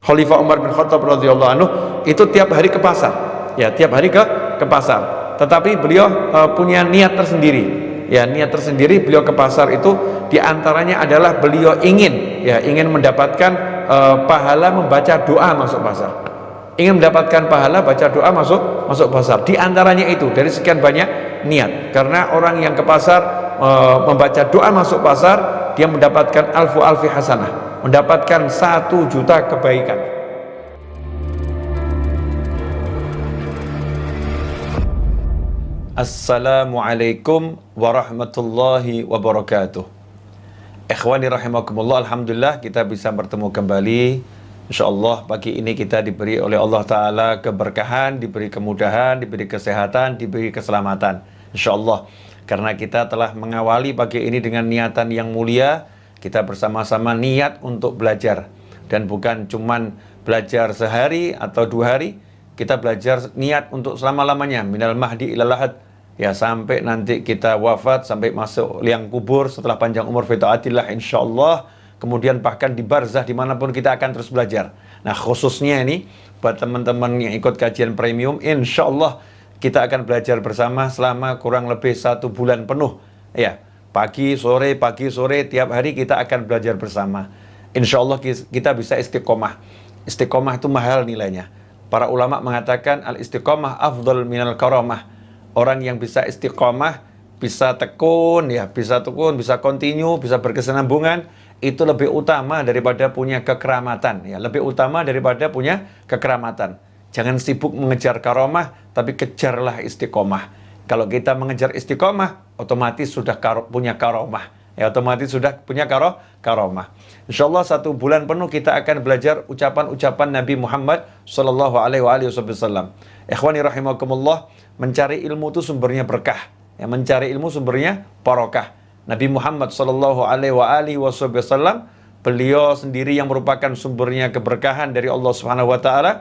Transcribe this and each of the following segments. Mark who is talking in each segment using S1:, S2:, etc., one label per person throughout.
S1: Khalifah Umar bin Khattab radhiyallahu anhu itu tiap hari ke pasar, ya tiap hari ke pasar. Tetapi beliau punya niat tersendiri, ya niat tersendiri beliau ke pasar itu diantaranya adalah beliau ingin mendapatkan pahala membaca doa masuk pasar, ingin mendapatkan pahala baca doa masuk pasar. Diantaranya itu dari sekian banyak niat, karena orang yang ke pasar membaca doa masuk pasar, dia mendapatkan alfi hasanah, mendapatkan 1.000.000 kebaikan. Assalamualaikum warahmatullahi wabarakatuh. Ikhwani rahimakumullah, alhamdulillah kita bisa bertemu kembali. InsyaAllah pagi ini kita diberi oleh Allah Ta'ala keberkahan, diberi kemudahan, diberi kesehatan, diberi keselamatan, InsyaAllah. Karena kita telah mengawali pagi ini dengan niatan yang mulia. Kita bersama-sama niat untuk belajar. Dan bukan cuman belajar sehari atau 2 hari, kita belajar niat untuk selama-lamanya, minal mahdi ilal lahad, ya sampai nanti kita wafat, sampai masuk liang kubur setelah panjang umur fi taatillah insyaallah. Kemudian bahkan di barzah dimanapun kita akan terus belajar. Nah khususnya ini buat teman-teman yang ikut kajian premium, insyaallah kita akan belajar bersama selama kurang lebih 1 bulan penuh, ya pagi sore tiap hari kita akan belajar bersama. Insyaallah kita bisa istiqomah. Istiqomah itu mahal nilainya. Para ulama mengatakan al istiqomah afdal minal karamah. Orang yang bisa istiqomah, bisa tekun, bisa continue, bisa berkesinambungan, itu lebih utama daripada punya kekeramatan, ya, lebih utama daripada punya kekeramatan. Jangan sibuk mengejar karomah, tapi kejarlah istiqomah. Kalau kita mengejar istiqomah, otomatis sudah punya karomah, ya, otomatis sudah punya karomah. InsyaAllah 1 bulan penuh kita akan belajar ucapan-ucapan Nabi Muhammad Sallallahu Alaihi Wasallam. Ikhwani rahimakumullah, mencari ilmu itu sumbernya berkah, ya, mencari ilmu sumbernya barokah. Nabi Muhammad Sallallahu Alaihi Wasallam, beliau sendiri yang merupakan sumbernya keberkahan dari Allah Subhanahu Wa Taala.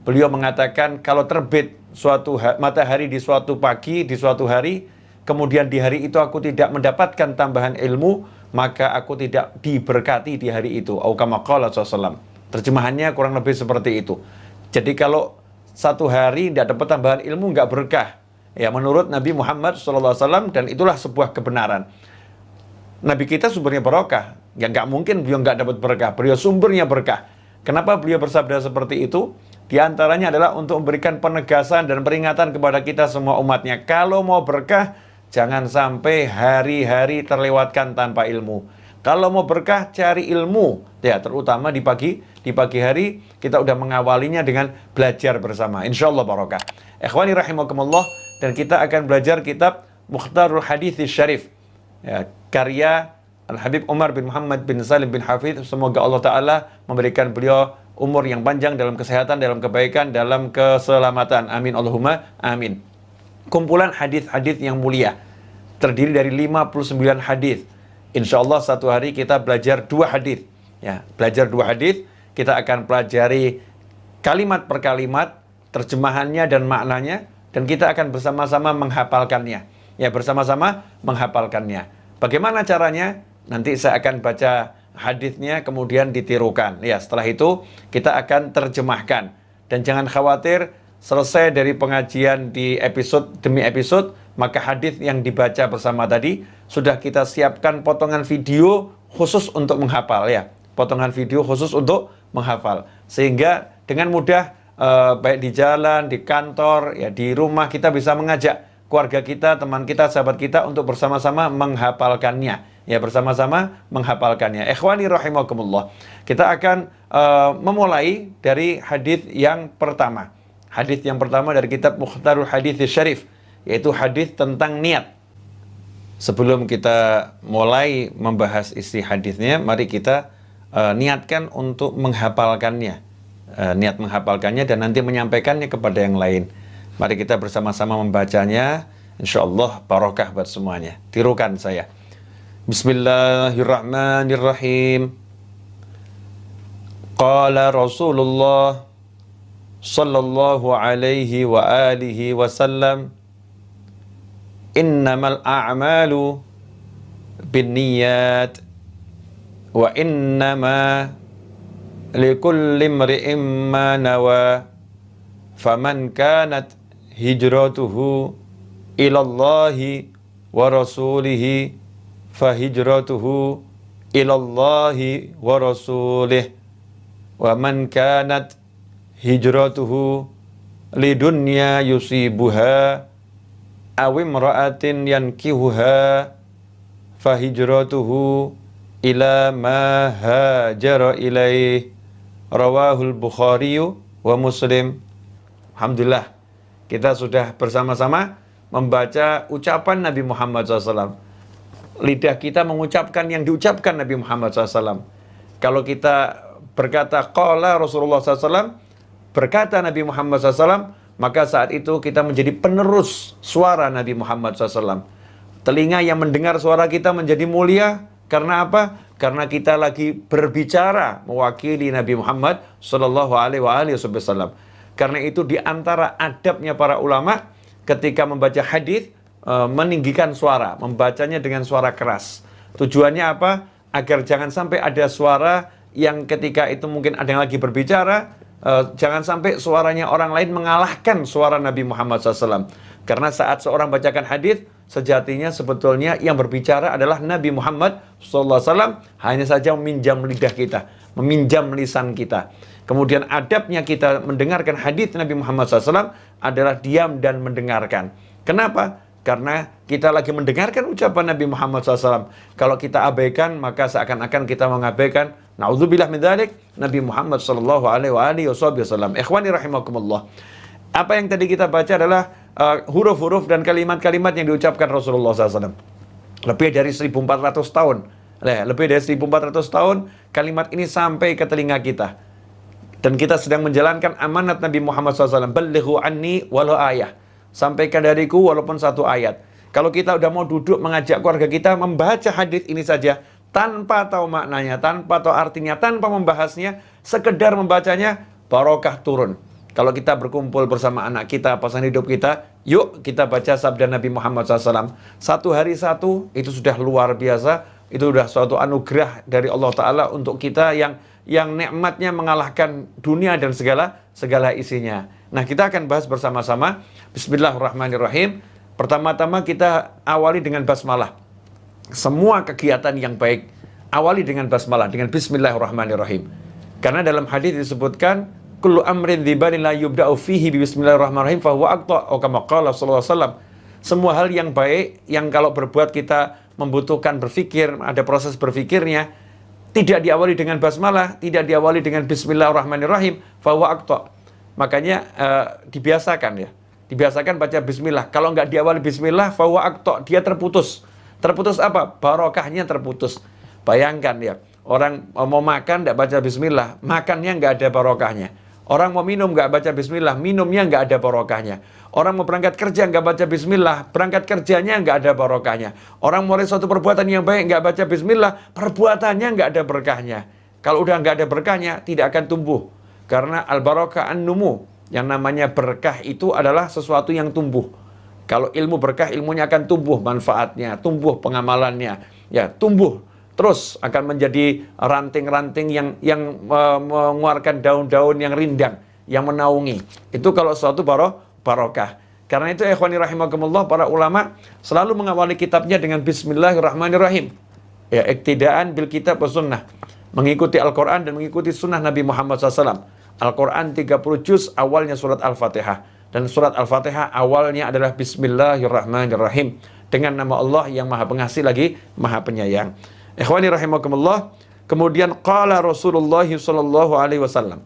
S1: Beliau mengatakan kalau terbit suatu matahari di suatu pagi, di suatu hari, kemudian di hari itu aku tidak mendapatkan tambahan ilmu, maka aku tidak diberkati di hari itu. Au kama qala sallallahu. Terjemahannya kurang lebih seperti itu. Jadi kalau 1 hari tidak dapat tambahan ilmu, nggak berkah, ya, menurut Nabi Muhammad SAW, dan itulah sebuah kebenaran. Nabi kita sumbernya barokah, ya nggak mungkin beliau nggak dapat berkah. Beliau sumbernya berkah. Kenapa beliau bersabda seperti itu? Di antaranya adalah untuk memberikan penegasan dan peringatan kepada kita semua umatnya. Kalau mau berkah, jangan sampai hari-hari terlewatkan tanpa ilmu. Kalau mau berkah, cari ilmu, ya, terutama di pagi hari kita udah mengawalinya dengan belajar bersama. Insyaallah barokah. Ikhwani rahimakumullah, dan kita akan belajar kitab Mukhtarul Hadits Syarif, ya, karya Al-Habib Umar bin Muhammad bin Salim bin Hafidh. Semoga Allah Ta'ala memberikan beliau umur yang panjang dalam kesehatan, dalam kebaikan, dalam keselamatan. Amin Allahumma amin. Kumpulan hadis-hadis yang mulia terdiri dari 59 hadis. InsyaAllah 1 hari kita belajar 2 hadis, ya, belajar 2 hadis. Kita akan pelajari kalimat per kalimat, terjemahannya dan maknanya, dan kita akan bersama-sama menghafalkannya, ya, bersama-sama menghafalkannya. Bagaimana caranya? Nanti saya akan baca hadisnya kemudian ditirukan, ya, setelah itu kita akan terjemahkan. Dan jangan khawatir, selesai dari pengajian di episode demi episode, maka hadis yang dibaca bersama tadi sudah kita siapkan potongan video khusus untuk menghafal, ya, potongan video khusus untuk menghafal, sehingga dengan mudah baik di jalan, di kantor, ya, di rumah, kita bisa mengajak keluarga kita, teman kita, sahabat kita untuk bersama-sama menghafalkannya, ya, bersama-sama menghafalkannya. Ikhwani rahimakumullah, kita akan memulai dari hadis yang pertama. Hadis yang pertama dari kitab Mukhtarul Hadits Syarif, yaitu hadis tentang niat. Sebelum kita mulai membahas isi hadisnya, mari kita niatkan untuk menghafalkannya, niat menghafalkannya dan nanti menyampaikannya kepada yang lain. Mari kita bersama-sama membacanya, insyaallah barokah buat semuanya. Tirukan saya. Bismillahirrahmanirrahim. Qala Rasulullah sallallahu alaihi wa alihi wasallam, innamal a'malu binniyat wa innama likulli imri'in ma nawa faman kanat hijratuhu ilallahi wa rasulihi fahijratuhu ilallahi wa rasulih wa man kanat hijratuhu lidunya yusibuha aw imra'atin yankihuha fahijratuhu ila ma hajara ilaih rawahul Bukhari wa Muslim. Alhamdulillah, kita sudah bersama-sama membaca ucapan Nabi Muhammad SAW. Lidah kita mengucapkan yang diucapkan Nabi Muhammad SAW. Kalau kita berkata qala Rasulullah SAW, berkata Nabi Muhammad SAW, maka saat itu kita menjadi penerus suara Nabi Muhammad SAW. Telinga yang mendengar suara kita menjadi mulia. Karena apa? Karena kita lagi berbicara mewakili Nabi Muhammad SAW. Karena itu di antara adabnya para ulama ketika membaca hadis, meninggikan suara, membacanya dengan suara keras. Tujuannya apa? Agar jangan sampai ada suara yang ketika itu mungkin ada yang lagi berbicara, jangan sampai suaranya orang lain mengalahkan suara Nabi Muhammad SAW. Karena saat seorang bacakan hadis, sejatinya sebetulnya yang berbicara adalah Nabi Muhammad SAW, hanya saja meminjam lidah kita, meminjam lisan kita. Kemudian adabnya kita mendengarkan hadis Nabi Muhammad SAW adalah diam dan mendengarkan. Kenapa? Karena kita lagi mendengarkan ucapan Nabi Muhammad SAW. Kalau kita abaikan, maka seakan-akan kita mengabaikan, na'udzubillah min dzalik, Nabi Muhammad SAW. Ikhwani rahimakumullah. Apa yang tadi kita baca adalah huruf-huruf dan kalimat-kalimat yang diucapkan Rasulullah SAW. Lebih dari 1400 tahun. Lebih dari 1400 tahun kalimat ini sampai ke telinga kita. Dan kita sedang menjalankan amanat Nabi Muhammad SAW. Ballighu anni walau ayah. Sampaikan dariku walaupun satu ayat. Kalau kita udah mau duduk mengajak keluarga kita membaca hadis ini saja, tanpa tahu maknanya, tanpa tahu artinya, tanpa membahasnya, sekedar membacanya, barokah turun. Kalau kita berkumpul bersama anak kita, pasangan hidup kita, yuk kita baca sabda Nabi Muhammad SAW. Satu hari satu, itu sudah luar biasa. Itu sudah suatu anugerah dari Allah Ta'ala untuk kita yang nikmatnya mengalahkan dunia dan segala isinya. Nah, kita akan bahas bersama-sama. Bismillahirrahmanirrahim. Pertama-tama kita awali dengan basmalah. Semua kegiatan yang baik, awali dengan basmalah, dengan Bismillahirrahmanirrahim. Karena dalam hadis disebutkan, kullu amrin dzibalin la yubda'u fihi bismillahirrahmanirrahim fahuwa aqta', atau kama qala sallallahu alaihi wasallam. Semua hal yang baik yang kalau berbuat kita membutuhkan berpikir, ada proses berpikirnya, tidak diawali dengan basmalah, tidak diawali dengan bismillahirrahmanirrahim, fahuwa aqta'. Makanya dibiasakan ya. Dibiasakan baca bismillah. Kalau nggak diawali bismillah, fahuwa aqta', dia terputus. Terputus apa? Barokahnya terputus. Bayangkan ya, orang mau makan nggak baca bismillah, makannya nggak ada barokahnya. Orang mau minum nggak baca bismillah, minumnya nggak ada barokahnya. Orang mau berangkat kerja nggak baca bismillah, berangkat kerjanya nggak ada barokahnya. Orang mulai suatu perbuatan yang baik nggak baca bismillah, perbuatannya nggak ada berkahnya. Kalau udah nggak ada berkahnya, tidak akan tumbuh. Karena al-barakah an-numu, yang namanya berkah itu adalah sesuatu yang tumbuh. Kalau ilmu berkah, ilmunya akan tumbuh manfaatnya, tumbuh pengamalannya, ya tumbuh. Terus akan menjadi ranting-ranting yang mengeluarkan daun-daun yang rindang, yang menaungi. Itu kalau suatu barokah. Karena itu ikhwani rahimakumullah, para ulama selalu mengawali kitabnya dengan bismillahirrahmanirrahim. Ya, iktidaan bil kitab wa sunnah. Mengikuti Al-Quran dan mengikuti sunnah Nabi Muhammad SAW. Al-Quran 30 juz, awalnya surat Al-Fatihah. Dan surat Al-Fatihah awalnya adalah bismillahirrahmanirrahim. Dengan nama Allah yang maha pengasih lagi maha penyayang. Ikhwani rahimakumullah. Kemudian qala Rasulullah sallallahu alaihi wasallam.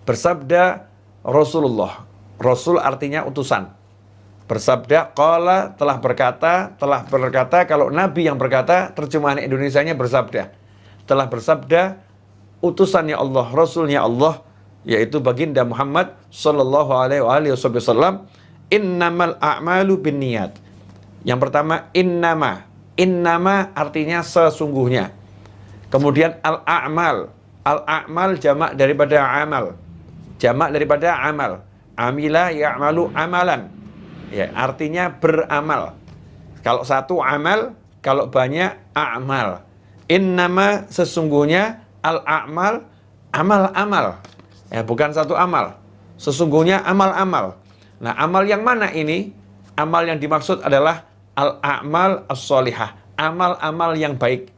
S1: Bersabda Rasulullah. Rasul artinya utusan. Bersabda, qala telah berkata, kalau Nabi yang berkata, terjemahan Indonesianya bersabda. Telah bersabda utusannya Allah, Rasulnya Allah, yaitu baginda Muhammad sallallahu alaihi wasallam, innamal a'malu binniyat. Yang pertama, innama artinya sesungguhnya. Kemudian al-a'mal jamak daripada amal. Jamak daripada amal. Amila ya'malu amalan. Ya, artinya beramal. Kalau satu amal, kalau banyak a'mal. Innama sesungguhnya al-a'mal amal-amal. Ya, bukan satu amal. Sesungguhnya amal-amal. Nah, amal yang mana ini? Amal yang dimaksud adalah al-a'mal as-sholihah. Amal-amal yang baik.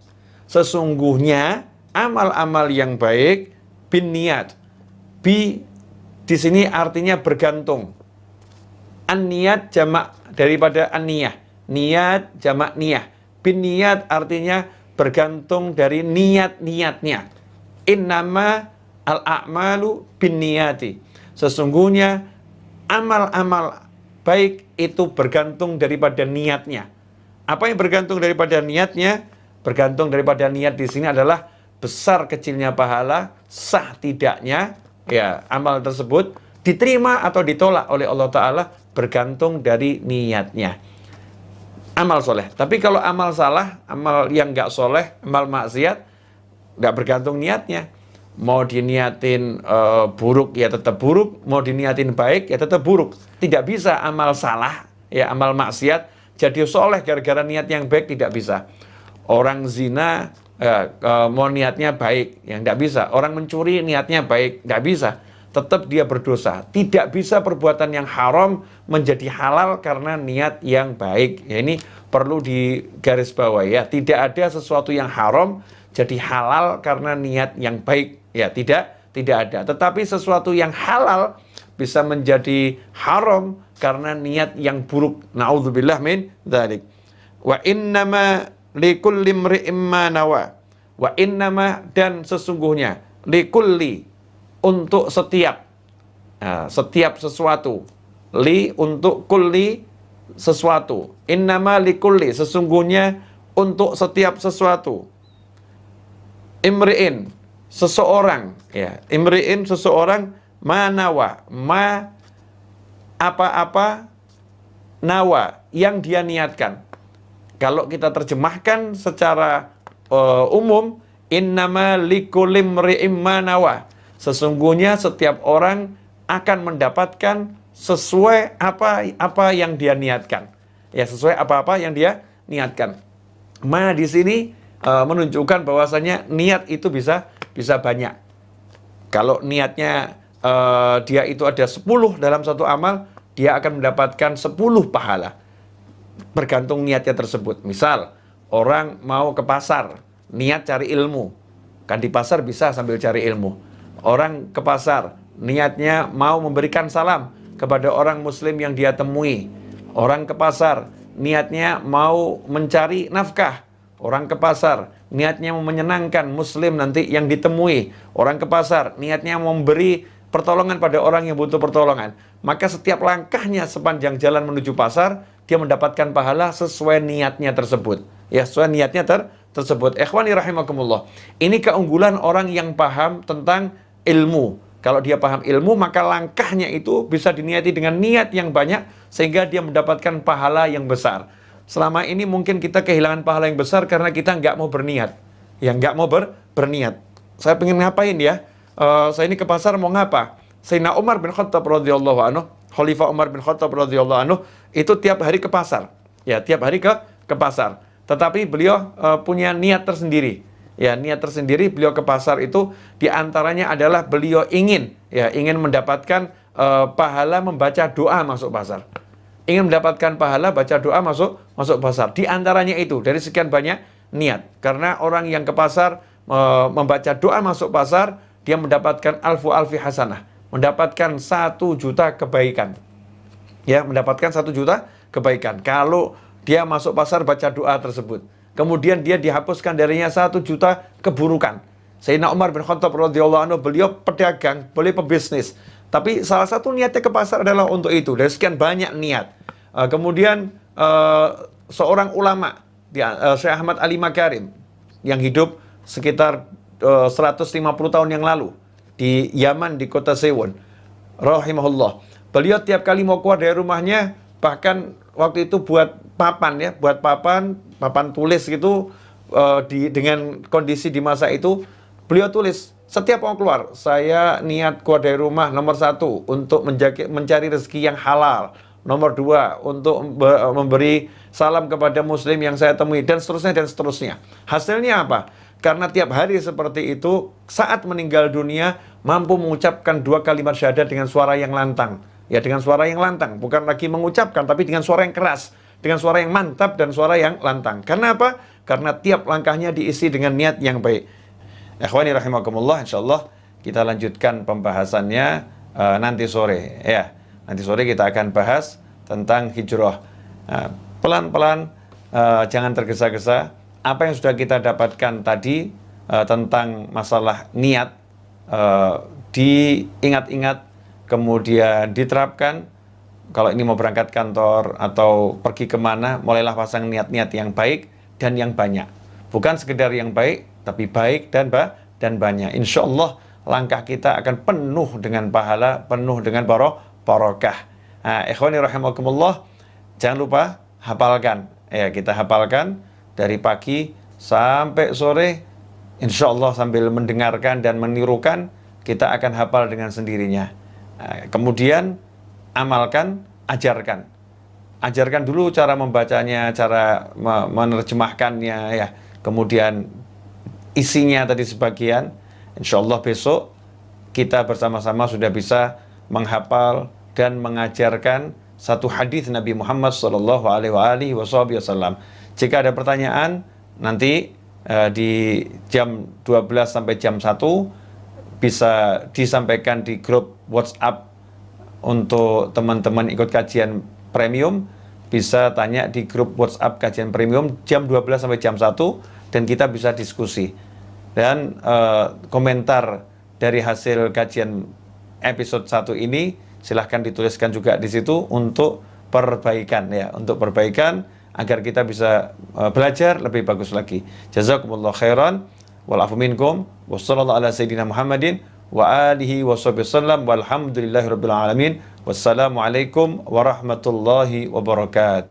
S1: Sesungguhnya amal-amal yang baik bin niat. Di sini artinya bergantung. An-niat jamak daripada an-niyah. Niat jamak niyah. Bin niat artinya bergantung dari niat-niatnya. Innama al-a'malu bin niyati. Sesungguhnya amal-amal baik itu bergantung daripada niatnya. Apa yang bergantung daripada niatnya? Bergantung daripada niat di sini adalah besar kecilnya pahala, sah tidaknya ya amal tersebut diterima atau ditolak oleh Allah Ta'ala bergantung dari niatnya. Amal soleh. Tapi kalau amal salah, amal yang nggak soleh, amal maksiat, nggak bergantung niatnya. Mau diniatin buruk ya tetap buruk, mau diniatin baik ya tetap buruk. Tidak bisa amal salah, ya amal maksiat jadi soleh gara-gara niat yang baik, tidak bisa. Orang zina mau niatnya baik, ya nggak bisa. Orang mencuri niatnya baik, nggak bisa. Tetap dia berdosa. Tidak bisa perbuatan yang haram menjadi halal karena niat yang baik. Ya, ini perlu digarisbawahi ya. Tidak ada sesuatu yang haram jadi halal karena niat yang baik. Ya, tidak ada. Tetapi sesuatu yang halal bisa menjadi haram karena niat yang buruk. Na'udzubillah min dzalik. Wa innama likulli imri'in ma nawa. Wa innama dan sesungguhnya likulli untuk setiap sesuatu, li untuk kulli sesuatu, innama likulli sesungguhnya untuk setiap sesuatu, imri'in seseorang, ya imri'in seseorang, manawa ma apa-apa, nawa yang dia niatkan. Kalau kita terjemahkan secara umum, innama likulli imri'in manawa, sesungguhnya setiap orang akan mendapatkan sesuai apa yang dia niatkan. Ya, sesuai apa-apa yang dia niatkan. Ma di sini menunjukkan bahwasanya niat itu bisa banyak. Kalau niatnya dia itu ada 10 dalam satu amal, dia akan mendapatkan 10 pahala. Bergantung niatnya tersebut. Misal, orang mau ke pasar, niat cari ilmu. Kan di pasar bisa sambil cari ilmu. Orang ke pasar, niatnya mau memberikan salam kepada orang muslim yang dia temui. Orang ke pasar, niatnya mau mencari nafkah. Orang ke pasar, niatnya mau menyenangkan muslim nanti yang ditemui. Orang ke pasar, niatnya mau memberi pertolongan pada orang yang butuh pertolongan. Maka setiap langkahnya sepanjang jalan menuju pasar, dia mendapatkan pahala sesuai niatnya tersebut. Ya, sesuai niatnya tersebut. Ikhwani rahimakumullah. Ini keunggulan orang yang paham tentang ilmu. Kalau dia paham ilmu, maka langkahnya itu bisa diniati dengan niat yang banyak, sehingga dia mendapatkan pahala yang besar. Selama ini mungkin kita kehilangan pahala yang besar karena kita nggak mau berniat. Ya, nggak mau berniat. Saya pengen ngapain ya? Saya ini ke pasar mau ngapa? Sayyidina Umar bin Khattab radhiyallahu anhu, Khalifah Umar bin Khattab radhiyallahu anhu, itu tiap hari ke pasar. Ya, tiap hari ke pasar. Tetapi beliau punya niat tersendiri. Ya, niat tersendiri beliau ke pasar itu diantaranya adalah beliau ingin mendapatkan pahala membaca doa masuk pasar. Ingin mendapatkan pahala baca doa masuk pasar. Di antaranya itu dari sekian banyak niat. Karena orang yang ke pasar membaca doa masuk pasar, dia mendapatkan alfi hasanah, mendapatkan 1 juta kebaikan. Ya, mendapatkan 1 juta kebaikan. Kalau dia masuk pasar baca doa tersebut. Kemudian dia dihapuskan darinya 1 juta keburukan. Sayyidina Umar bin Khattab radhiyallahu anhu, beliau pedagang, beliau pebisnis. Tapi salah satu niatnya ke pasar adalah untuk itu. Dari sekian banyak niat. Kemudian seorang ulama, Syekh Ahmad Ali Makarim, yang hidup sekitar 150 tahun yang lalu di Yaman, di kota Sewon, rahimahullah. Beliau tiap kali mau keluar dari rumahnya, bahkan waktu itu buat papan tulis gitu, dengan kondisi di masa itu, beliau tulis, setiap mau keluar, saya niat keluar dari rumah, nomor 1, untuk mencari rezeki yang halal. Nomor 2, untuk memberi salam kepada muslim yang saya temui, dan seterusnya. Hasilnya apa? Karena tiap hari seperti itu, saat meninggal dunia, mampu mengucapkan 2 kalimat syahadat dengan suara yang lantang. Ya, dengan suara yang lantang. Bukan lagi mengucapkan, tapi dengan suara yang keras. Dengan suara yang mantap dan suara yang lantang. Karena apa? Karena tiap langkahnya diisi dengan niat yang baik. Ikhwani rahimakumullah, insyaallah kita lanjutkan pembahasannya nanti sore. Ya, nanti sore kita akan bahas tentang hijrah. Pelan-pelan, jangan tergesa-gesa. Apa yang sudah kita dapatkan tadi tentang masalah niat, diingat-ingat, kemudian diterapkan. Kalau ini mau berangkat kantor atau pergi kemana, mulailah pasang niat-niat yang baik dan yang banyak. Bukan sekedar yang baik, tapi baik dan banyak. Insya Allah langkah kita akan penuh dengan pahala, penuh dengan barokah. Ikhwani rahimakumullah, jangan lupa hafalkan. Ya, kita hafalkan dari pagi sampai sore, insya Allah sambil mendengarkan dan menirukan, kita akan hafal dengan sendirinya. Kemudian amalkan, ajarkan. Ajarkan dulu cara membacanya, cara menerjemahkannya, ya. Kemudian isinya tadi sebagian. Insya Allah besok kita bersama-sama sudah bisa menghafal dan mengajarkan satu hadis Nabi Muhammad SAW. Jika ada pertanyaan, nanti di jam 12 sampai jam 1 bisa disampaikan di grup WhatsApp untuk teman-teman ikut kajian premium. Bisa tanya di grup WhatsApp kajian premium jam 12 sampai jam 1 dan kita bisa diskusi. Dan komentar dari hasil kajian episode 1 ini silahkan dituliskan juga di situ untuk perbaikan, ya, untuk perbaikan agar kita bisa belajar lebih bagus lagi. Jazakumullah khairan wal afu minkum wa sallallahu ala sayyidina Muhammadin wa alihi wa sahbihi wasallam walhamdulillahirabbil alamin. Wassalamualaikum warahmatullahi wabarakatuh.